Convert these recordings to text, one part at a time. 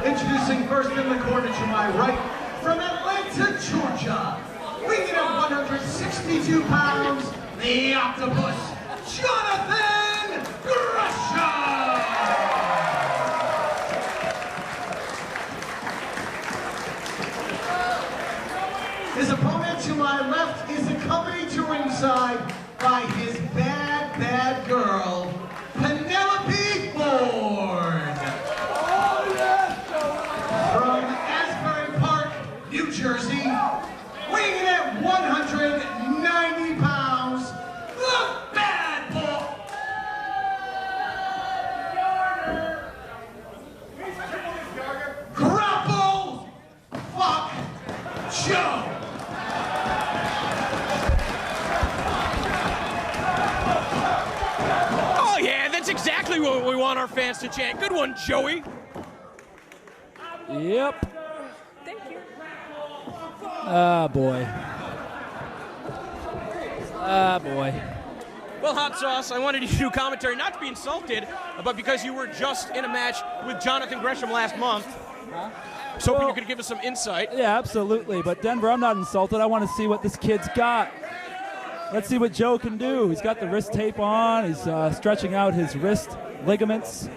Introducing first in the corner to my right, from Atlanta, Georgia, weighing at 162 pounds, the Octopus, Jonathan Gresham! His opponent to my left is accompanied to ringside by his bad, bad girl, Penelope Ford. From Asbury Park, New Jersey, weighing in at 190 pounds, the Bad Boy. Grapple Fuck Joe. Oh yeah, that's exactly what we want our fans to chant. Good one, Joey. Yep. Thank you. Ah, boy. Ah, boy. Well, Hot Sauce, I wanted you to do commentary, not to be insulted, but because you were just in a match with Jonathan Gresham last month. So hoping you could give us some insight. Yeah, absolutely. But Denver, I'm not insulted. I want to see what this kid's got. Let's see what Joe can do. He's got the wrist tape on. He's stretching out his wrist ligaments.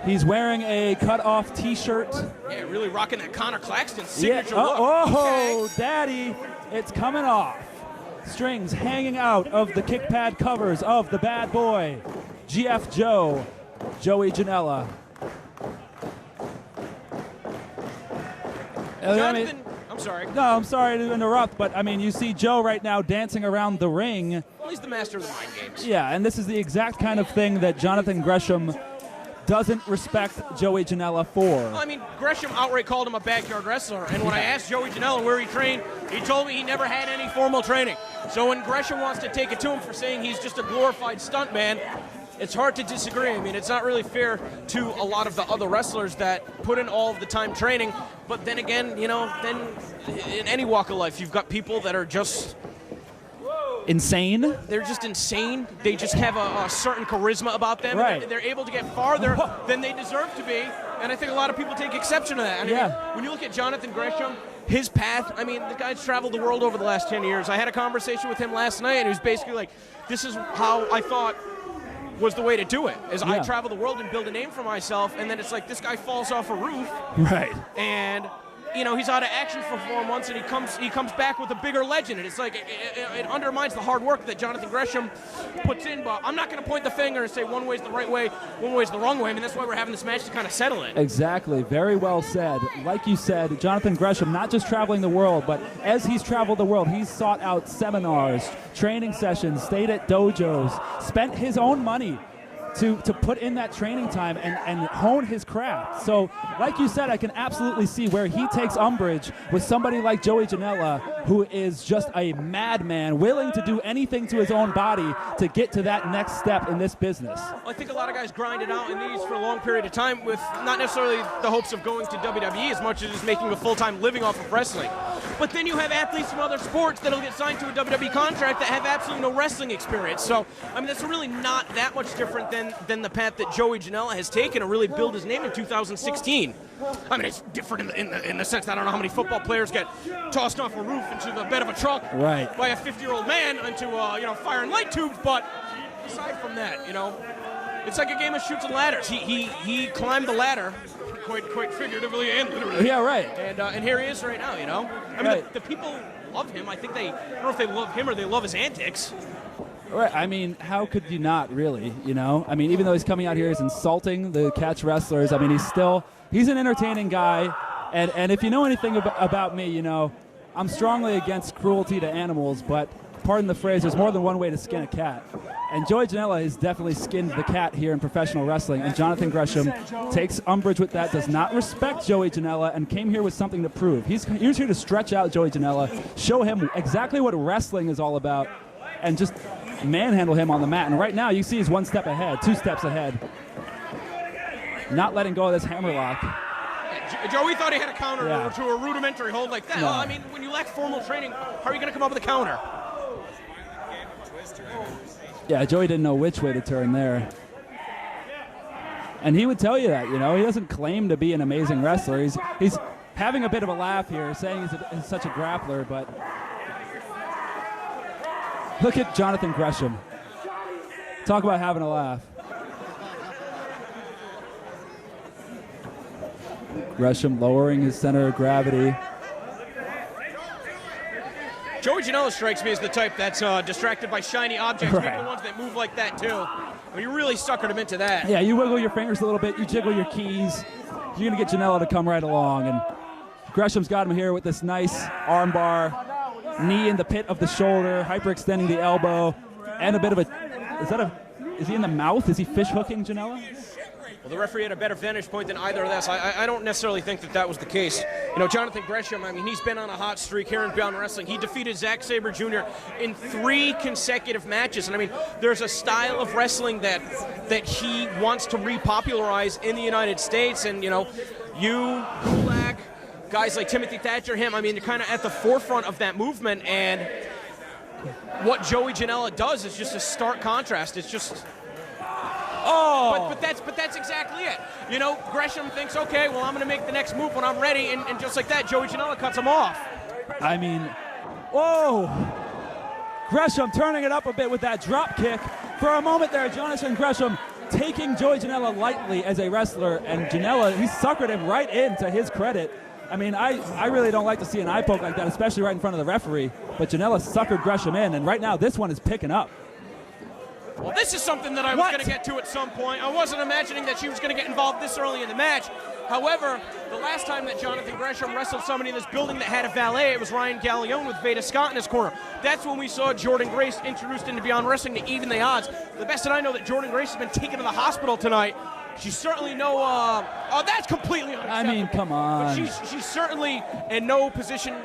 He's wearing a cut-off T-shirt. Yeah, really rocking that Connor Claxton signature look. Oh, Okay. Daddy, it's coming off. Strings hanging out of the kick pad covers of the Bad Boy, GF Joe, Joey Janela. Jonathan, I'm sorry. No, I'm sorry to interrupt, but I mean, you see Joe right now dancing around the ring. Well, he's the master of the mind games. Yeah, and this is the exact kind of thing that Jonathan Gresham doesn't respect Joey Janela for. Well, I mean, Gresham outright called him a backyard wrestler, and when I asked Joey Janela where he trained, he told me he never had any formal training. So when Gresham wants to take it to him for saying he's just a glorified stuntman, it's hard to disagree. I mean, it's not really fair to a lot of the other wrestlers that put in all of the time training. But then again, you know, then in any walk of life, you've got people that are just insane. They're just insane. They just have a certain charisma about them. Right. They're able to get farther than they deserve to be. And I think a lot of people take exception to that. I mean, when you look at Jonathan Gresham, his path, I mean, the guy's traveled the world over the last 10 years. I had a conversation with him last night, and he was basically like, this is how I thought was the way to do it, is I travel the world and build a name for myself, and then it's like this guy falls off a roof. Right. And you know, he's out of action for 4 months, and he comes back with a bigger legend, and it's like it undermines the hard work that Jonathan Gresham puts in. But I'm not going to point the finger and say one way's the right way, one way's the wrong way. I mean, that's why we're having this match to kind of settle it. Exactly. Very well said. Like you said, Jonathan Gresham, not just traveling the world, but as he's traveled the world, he's sought out seminars, training sessions, stayed at dojos, spent his own money to put in that training time and hone his craft. So, like you said, I can absolutely see where he takes umbrage with somebody like Joey Janela, who is just a madman, willing to do anything to his own body to get to that next step in this business. I think a lot of guys grind it out in these for a long period of time with not necessarily the hopes of going to WWE as much as just making a full-time living off of wrestling. But then you have athletes from other sports that'll get signed to a WWE contract that have absolutely no wrestling experience. So, I mean, that's really not that much different than the path that Joey Janela has taken to really build his name in 2016. I mean, it's different in the sense that I don't know how many football players get tossed off a roof into the bed of a truck by a 50-year-old man into fire and light tubes. But aside from that, you know, it's like a game of chutes and ladders. He climbed the ladder, quite figuratively and literally. Yeah, right. And here he is right now. You know, I mean, the people love him. I think I don't know if they love him or they love his antics. Right. I mean, how could you not, really, you know? I mean, even though he's coming out here, he's insulting the catch wrestlers. I mean, he's an entertaining guy. And if you know anything about me, you know, I'm strongly against cruelty to animals, but pardon the phrase, there's more than one way to skin a cat. And Joey Janela has definitely skinned the cat here in professional wrestling, and Jonathan Gresham takes umbrage with that, does not respect Joey Janela, and came here with something to prove. He's here to stretch out Joey Janela, show him exactly what wrestling is all about, and just manhandle him on the mat. And right now, you see he's 1 step ahead, 2 steps ahead. Not letting go of this hammerlock. Joey thought he had a counter to a rudimentary hold like that. No. Well, I mean, when you lack formal training, how are you going to come up with a counter? Yeah, Joey didn't know which way to turn there. And he would tell you that, you know. He doesn't claim to be an amazing wrestler. He's having a bit of a laugh here, saying he's such a grappler, but look at Jonathan Gresham. Talk about having a laugh. Gresham lowering his center of gravity. Joey Janela strikes me as the type that's distracted by shiny objects, Right. maybe the ones that move like that too. I mean, you really suckered him into that. Yeah, you wiggle your fingers a little bit, you jiggle your keys. You're going to get Janela to come right along. And Gresham's got him here with this nice armbar, knee in the pit of the shoulder, hyperextending the elbow, and a bit of a, is he in the mouth? Is he fish hooking Janela? Well, the referee had a better vantage point than either of us. I don't necessarily think that was the case. You know, Jonathan Gresham, I mean, he's been on a hot streak here in Beyond Wrestling. He defeated Zack Sabre Jr. in 3 consecutive matches. And I mean, there's a style of wrestling that he wants to repopularize in the United States. And, you know, you, Gulak, guys like Timothy Thatcher, him, I mean, they're kind of at the forefront of that movement. And what Joey Janela does is just a stark contrast. It's just... Oh! But that's exactly it. You know, Gresham thinks, okay, well, I'm going to make the next move when I'm ready, and just like that, Joey Janela cuts him off. I mean, whoa! Gresham turning it up a bit with that drop kick. For a moment there, Jonathan Gresham taking Joey Janela lightly as a wrestler, and Janela, he suckered him right in, to his credit. I mean, I really don't like to see an eye poke like that, especially right in front of the referee, but Janela suckered Gresham in, and right now this one is picking up. Well, this is something that I was going to get to at some point. I wasn't imagining that she was going to get involved this early in the match. However, the last time that Jonathan Gresham wrestled somebody in this building that had a valet, it was Ryan Gallione with Veda Scott in his corner. That's when we saw Jordan Grace introduced into Beyond Wrestling to even the odds. The best that I know that Jordan Grace has been taken to the hospital tonight. She's certainly no, that's completely unacceptable. I mean, come on. But she's certainly in no position,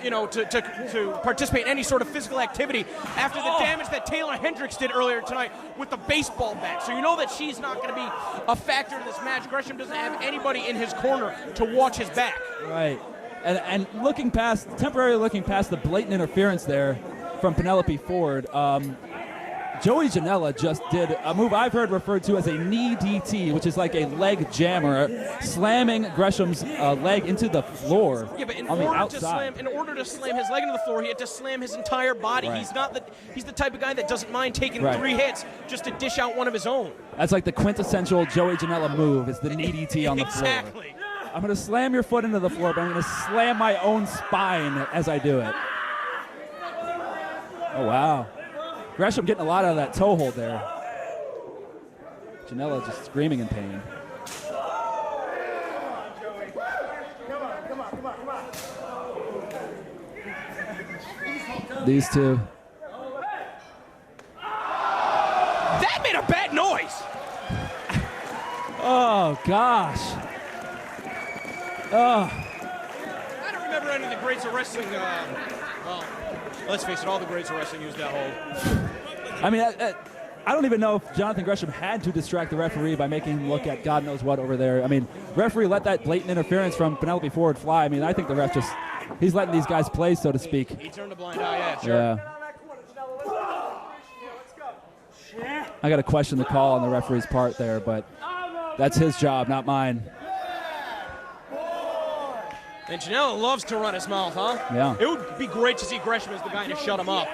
you know, to participate in any sort of physical activity after the damage that Taylor Hendricks did earlier tonight with the baseball bat. So you know that she's not going to be a factor in this match. Gresham doesn't have anybody in his corner to watch his back. Right. And temporarily looking past the blatant interference there from Penelope Ford, Joey Janela just did a move I've heard referred to as a knee DT, which is like a leg jammer, slamming Gresham's leg into the floor. Yeah, but in on the order outside. in order to slam his leg into the floor, he had to slam his entire body. Right. He's the type of guy that doesn't mind taking Right. 3 hits just to dish out one of his own. That's like the quintessential Joey Janela move, is the knee DT on the floor. Exactly. I'm going to slam your foot into the floor, but I'm going to slam my own spine as I do it. Oh, wow. Gresham getting a lot out of that toe hold there. Janela just screaming in pain. These two. That made a bad noise. Oh, gosh. Oh. I don't remember any of the greats of wrestling. Well, let's face it, all the greats of wrestling used that hold. I mean, I don't even know if Jonathan Gresham had to distract the referee by making him look at God knows what over there. I mean, referee let that blatant interference from Penelope Ford fly. I mean, I think the ref he's letting these guys play, so to speak. He turned a blind eye, yeah, sure. Yeah. I got to question the call on the referee's part there, but that's his job, not mine. And Janela loves to run his mouth, huh? Yeah. It would be great to see Gresham as the guy to shut him up.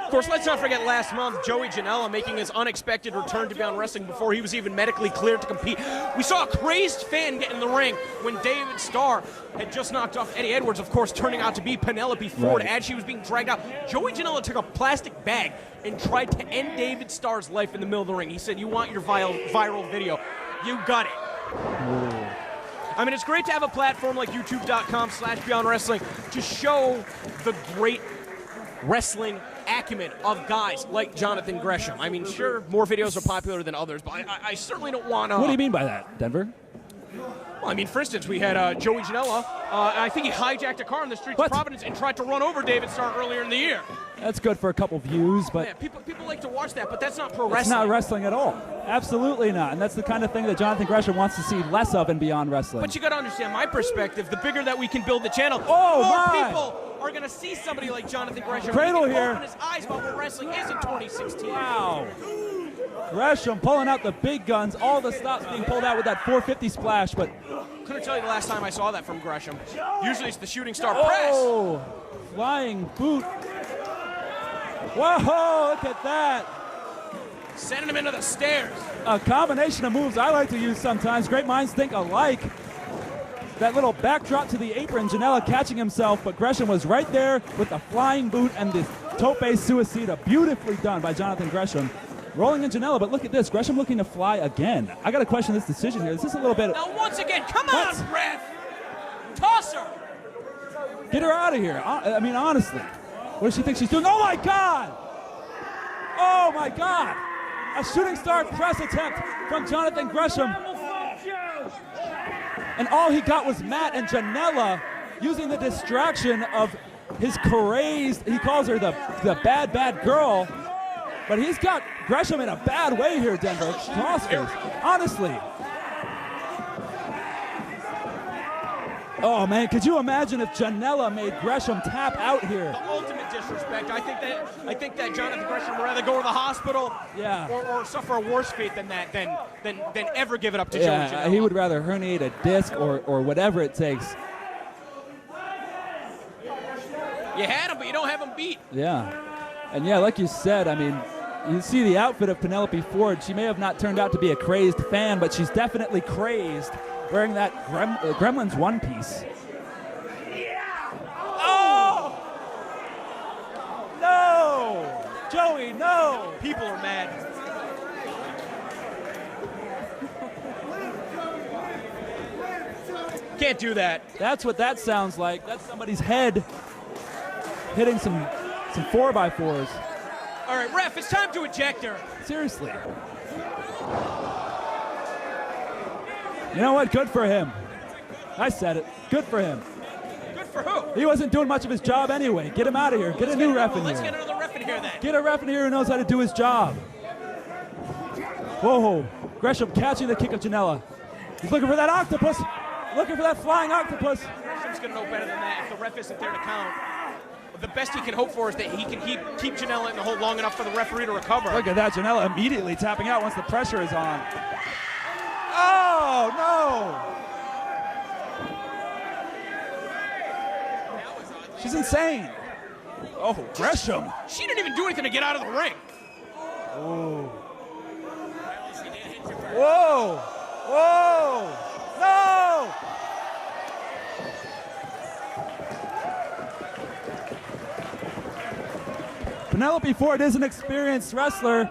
Of course, let's not forget last month, Joey Janela making his unexpected return to Beyond Wrestling before he was even medically cleared to compete. We saw a crazed fan get in the ring when David Starr had just knocked off Eddie Edwards, of course, turning out to be Penelope Ford as she was being dragged out. Joey Janela took a plastic bag and tried to end David Starr's life in the middle of the ring. He said, "You want your viral video? You got it." Ooh. I mean, it's great to have a platform like youtube.com/Beyond Wrestling to show the great wrestling acumen of guys like Jonathan Gresham. I mean, sure, more videos are popular than others, but I certainly don't want to... What do you mean by that, Denver? Well, I mean, for instance, we had Joey Janela. I think he hijacked a car in the streets of Providence and tried to run over David Starr earlier in the year. That's good for a couple views, but... Yeah, people like to watch that, but that's not pro wrestling. It's not wrestling at all. Absolutely not. And that's the kind of thing that Jonathan Gresham wants to see less of in Beyond Wrestling. But you got to understand my perspective. The bigger that we can build the channel, my. more people are going to see somebody like Jonathan Gresham. Cradle he can here. open his eyes about what wrestling is in 2016. Wow. Gresham pulling out the big guns. All the stops being pulled out with that 450 splash, but Couldn't tell you the last time I saw that from Gresham. Usually it's the shooting star press. oh, flying boot. Whoa, look at that. Sending him into the stairs. A combination of moves I like to use sometimes. Great minds think alike. That little backdrop to the apron, Janela catching himself, but Gresham was right there with the flying boot and the tope suicida. Beautifully done by Jonathan Gresham. Rolling in Janela, but look at this. Gresham looking to fly again. I got to question this decision here. Is this a little bit... Now once again, come What? on, ref. Toss her. Get her out of here. I mean, honestly. What does she think she's doing? Oh, my God! Oh, my God! A shooting star press attempt from Jonathan Gresham. And all he got was Matt and Janela using the distraction of his crazed, he calls her the bad, bad girl. But he's got Gresham in a bad way here, Denver. Crossface. Honestly. Oh, man, could you imagine if Janela made Gresham tap out here? The ultimate disrespect. I think that Jonathan Gresham would rather go to the hospital Yeah. or suffer a worse fate than that than ever give it up to Yeah, Joey Janela. he would rather herniate a disc or whatever it takes. You had him, but you don't have him beat. Yeah. And yeah, like you said, I mean, you see the outfit of Penelope Ford. She may have not turned out to be a crazed fan, but she's definitely crazed wearing that Gremlins one piece. Oh! No! Joey, no! People are mad. Can't do that. That's what that sounds like. That's somebody's head hitting some 4x4s. All right, ref, it's time to eject her. Seriously. You know what? Good for him. I said it. Good for him. Good for who? He wasn't doing much of his job anyway. Get him out of here. Get a new ref in Let's get here. another ref in here then. Get a ref in here who knows how to do his job. Whoa. Gresham catching the kick of Janela. He's looking for that octopus. Looking for that flying octopus. Gresham's going to know better than that if the ref isn't there to count. The best he can hope for is that he can keep Janela in the hold long enough for the referee to recover. Look at that. Janela immediately tapping out once the pressure is on. Oh, no. She's insane. Oh, Gresham. She didn't even do anything to get out of the ring. Oh. Whoa. Whoa. No. Penelope Ford is an experienced wrestler.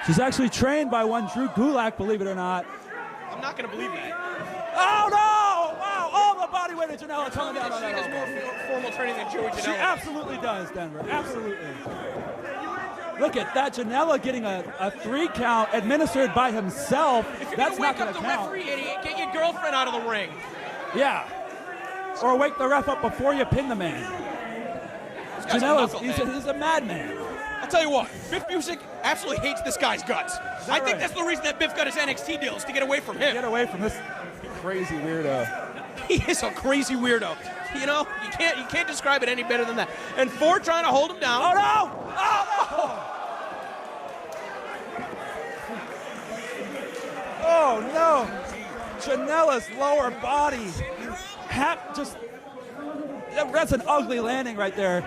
She's actually trained by one Drew Gulak, believe it or not. I'm not going to believe that. Oh, no! Wow, all the body weight of Janela coming down on She has that. more formal training than Joey Janela. She absolutely does, Denver. Absolutely. Look at that. Janela getting a 3 count administered by himself. If you're That's going not to wake going up to the count. referee, idiot, get your girlfriend out of the ring. Yeah. Or wake the ref up before you pin the man. Guy's a Janela's, knucklehead. he's a madman. I'll tell you what, Biff Busick absolutely hates this guy's guts. I think right? that's the reason that Biff got his NXT deal, is to get away from him. Get away from this crazy weirdo. He is a crazy weirdo. You know, you can't describe it any better than that. And Ford trying to hold him down. Oh, no! Oh, no! Oh, no! Janela's lower body. That's an ugly landing right there.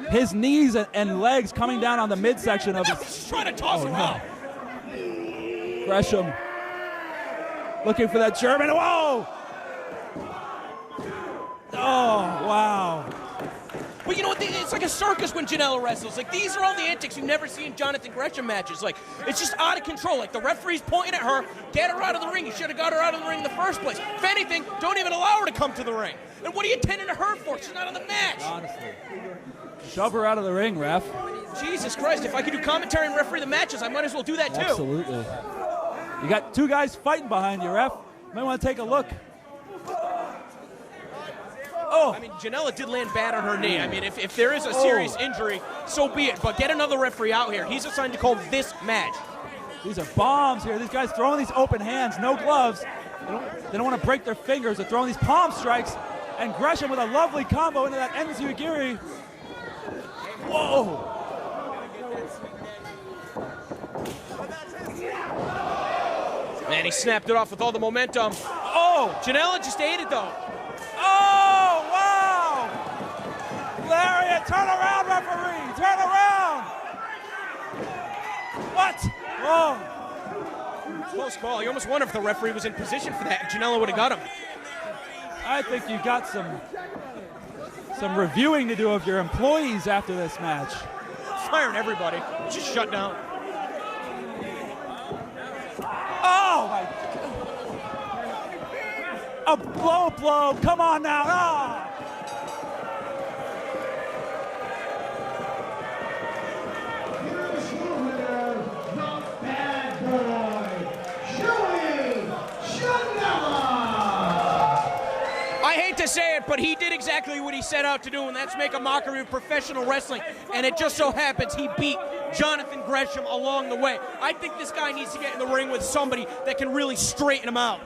His knees and legs coming down on the midsection of No, his... he's trying to toss him out. Gresham looking for that German. Whoa! Oh, wow. But you know what? It's like a circus when Janela wrestles. Like, these are all the antics you never see in Jonathan Gresham matches. Like, it's just out of control. Like, the referee's pointing at her. Get her out of the ring. You should have got her out of the ring in the first place. If anything, don't even allow her to come to the ring. And what are you tending to her for? She's not on the match. Honestly. Shove her out of the ring, ref. Jesus Christ, if I could do commentary and referee the matches, I might as well do that too. Absolutely. You got 2 guys fighting behind you, ref. Might want to take a look. Oh! I mean, Janela did land bad on her knee. I mean, if there is a serious injury, so be it. But get another referee out here. He's assigned to call this match. These are bombs here. These guys throwing these open hands, no gloves. They don't want to break their fingers. They're throwing these palm strikes. And Gresham with a lovely combo into that Enziguri. Whoa! And he snapped it off with all the momentum. Oh, Janela just ate it, though. Oh, wow! Lariat, turn around, referee! Turn around! What? Oh. Close call. You almost wonder if the referee was in position for that. Janela would have got him. I think you got some reviewing to do of your employees after this match. Firing everybody. Just shut down. Oh, my God. A blow. Come on now. Oh. Here's your winner, the bad boy, Janela. I hate to say it, but he did exactly what he set out to do, and that's make a mockery of professional wrestling. And it just so happens he beat Jonathan Gresham along the way. I think this guy needs to get in the ring with somebody that can really straighten him out.